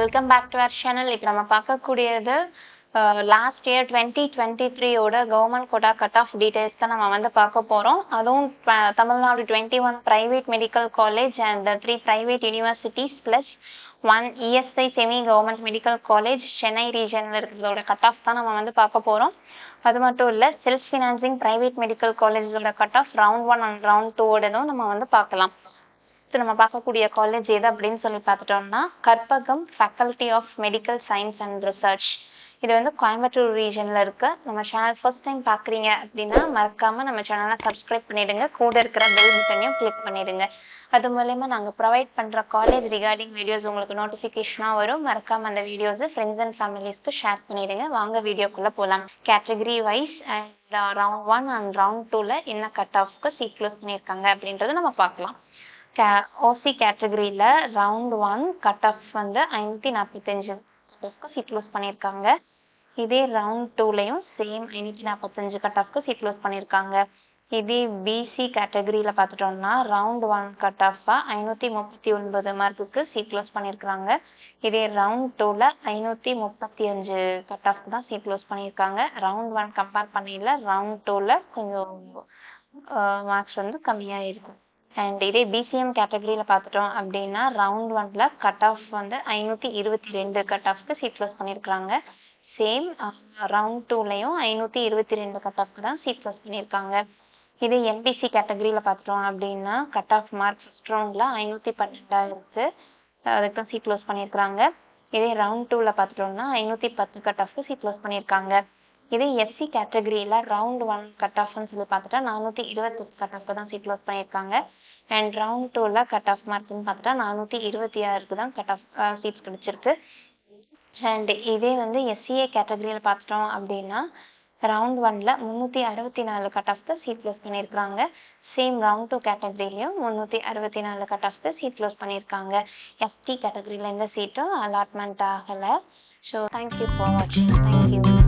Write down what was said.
Welcome back to our channel. இப்போ நம்ம பார்க்கக்கூடியது லாஸ்ட் இயர் 2023ஓட government quota cut off details தான் நம்ம வந்து பார்க்க போகிறோம். அதுவும் Tamil Nadu 21 private medical college and 3 private universities plus 1 ESI semi government medical college Chennai ரீஜனில் இருக்கிறதோட கட் ஆஃப் தான் நம்ம வந்து பார்க்க போகிறோம். அது மட்டும் இல்லை, செல்ஃப் ஃபினான்சிங் ப்ரைவேட் மெடிக்கல் காலேஜோட cut off round 1 and round 2ஓடதும் நம்ம வந்து பார்க்கலாம். நம்ம பார்க்கக்கூடிய காலேஜ் எது அப்படின்னு சொல்லி பார்த்துட்டோம்னா Karpagam Faculty of Medical Science and Research. இது வந்து கோயம்புத்தூர் ரீஜனில் இருக்கு. நம்ம சேனல் ஃபர்ஸ்ட் டைம் பார்க்குறீங்க அப்படின்னா மறக்காம நம்ம சேனலை சப்ஸ்கிரைப் பண்ணிடுங்க. கூட இருக்கிற பெல் பட்டனையும் கிளிக் பண்ணிடுங்க. அது மூலயமா நாங்கள் ப்ரொவைட் பண்ணுற காலேஜ் ரிகார்டிங் வீடியோஸ் உங்களுக்கு நோட்டிஃபிகேஷனாக வரும். மறக்காம அந்த வீடியோஸை ஃப்ரெண்ட்ஸ் அண்ட் ஃபேமிலிஸ்க்கு ஷேர் பண்ணிடுங்க. வாங்க வீடியோக்குள்ளே போகலாம். Category wise and round 1 and round 2ல என்ன கட் ஆஃப்க்கு சீட் க்ளோஸ் பண்ணியிருக்காங்க அப்படின்றத நம்ம பார்க்கலாம். ஓசி கேட்டகரியில் ரவுண்ட் 1 கட் ஆஃப் வந்து 545 கட் ஆஃப்க்கு சீட் க்ளோஸ் பண்ணியிருக்காங்க. இதே ரவுண்ட் 2லையும் சேம் 545 கட் ஆஃப்க்கு சீட் க்ளோஸ் பண்ணியிருக்காங்க. இதே பிசி கேட்டகரியில் பார்த்துட்டோம்னா ரவுண்ட் 1 கட் ஆஃபாக 539 மார்க்குக்கு சீட் க்ளோஸ் பண்ணியிருக்காங்க. இதே ரவுண்ட் 2ல 535 கட் ஆஃப்க்கு தான் சீட் க்ளோஸ் பண்ணியிருக்காங்க. ரவுண்ட் 1 கம்பேர் பண்ணல ரவுண்ட் 2ல கொஞ்சம் மார்க்ஸ் வந்து கம்மியாக இருக்கும். அண்ட் இதே பிசிஎம் கேட்டகரியில் பார்த்துட்டோம் அப்படின்னா ரவுண்ட் 1ல கட் ஆஃப் வந்து 522 கட் ஆஃப்க்கு சீட் க்ளோஸ் பண்ணியிருக்காங்க. சேம் ரவுண்ட் 2லையும் 522 கட் ஆஃப்க்கு தான் சீட் க்ளோஸ் பண்ணியிருக்காங்க. இதே எம்பிசி கேட்டகரியில் பார்த்துட்டோம் அப்படின்னா கட் ஆஃப் மார்க் ஃபர்ஸ்ட் ரவுண்டில் 512 இருக்குது. அதுக்கு தான் சீட் க்ளோஸ் பண்ணியிருக்காங்க. இதே ரவுண்ட் 2ல பார்த்துட்டோம்னா 510 கட் ஆஃப்க்கு சீட் க்ளோஸ் பண்ணியிருக்காங்க. இதே எஸ்சி கேட்டகரியில் ரவுண்ட் 1 கட் ஆஃப்னு சொல்லி பார்த்துட்டா 428 கட் ஆஃப்க்கு தான் சீட் க்ளோஸ் பண்ணியிருக்காங்க. அண்ட் ரவுண்ட் 2ல கட் ஆஃப் மார்க்னு பார்த்துட்டா 426 தான் கட் ஆஃப் சீட்ஸ் கிடைச்சிருக்கு. அண்ட் இதே வந்து எஸ்சிஏ கேட்டகரியில் பார்த்துட்டோம் அப்படின்னா ரவுண்ட் 1ல 364 கட் ஆஃப்க்கு சீட் க்ளோஸ் பண்ணியிருக்காங்க. சேம் ரவுண்ட் 2 கேட்டகரிலையும் 364 கட் ஆஃப்க்கு சீட் க்ளோஸ் பண்ணியிருக்காங்க. எஸ்டி கேட்டகரியில் எந்த சீட்டும் அலாட்மெண்ட் ஆகலை. ஸோ தேங்க்யூ ஃபார் வாட்சிங். தேங்க்யூ.